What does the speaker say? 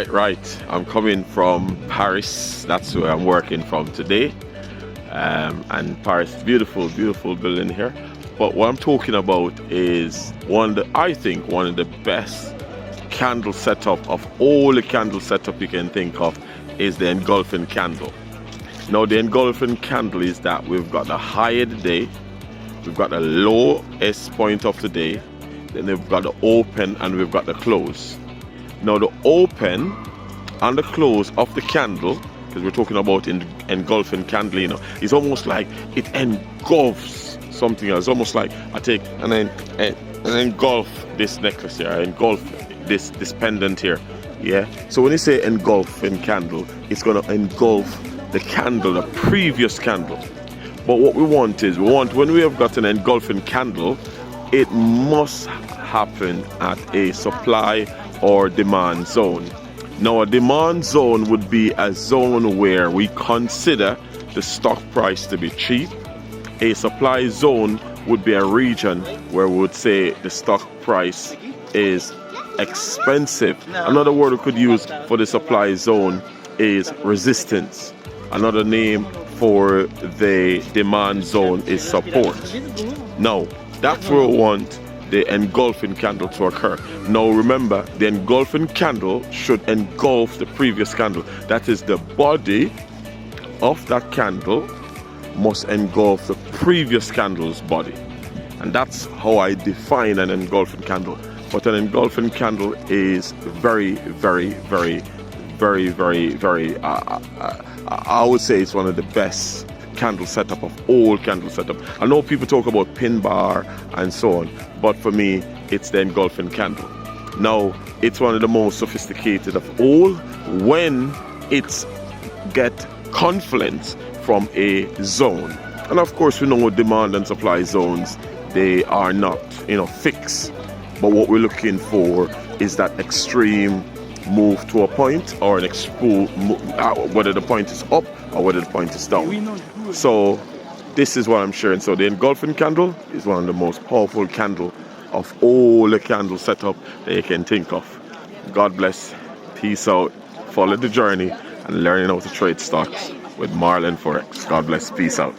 Right. I'm coming from Paris. That's where I'm working from today. And Paris, beautiful, beautiful building here. But what I'm talking about is I think one of the best candle setup of all the candle setup you can think of is the engulfing candle. Now the engulfing candle is that we've got the high of the day, we've got the lowest point of the day, then we've got the open and we've got the close. Now the open and the close of the candle, because we're talking about engulfing candle, you know, it's almost like it engulfs something else. It's almost like I take and engulf this necklace here, I engulf this pendant here. Yeah. So when you say engulfing candle, it's gonna engulf the candle, the previous candle. But what we want when we have got an engulfing candle, it must happen at a supply or demand zone. Now a demand zone would be a zone where we consider the stock price to be cheap. A supply zone would be a region where we would say the stock price is expensive. Another word we could use for the supply zone is resistance. Another name for the demand zone is support. Now that's where we want the engulfing candle to occur. Now remember, the engulfing candle should engulf the previous candle. That is, the body of that candle must engulf the previous candle's body. And that's how I define an engulfing candle. But an engulfing candle is very, very, very, very, very, very, I would say it's one of the best candle setup of all candle setup. I know people talk about pin bar and so on, but for me it's the engulfing candle. Now it's one of the most sophisticated of all when it's get confluence from a zone. And of course we know demand and supply zones, they are not, you know, fixed, but what we're looking for is that extreme move to a point, or an whether the point is up or whether the point is down. So this is what I'm sharing. So the engulfing candle is one of the most powerful candle of all the candle setup that you can think of. God bless, peace out, follow the journey and learning how to trade stocks with Marlin Forex. God bless, peace out.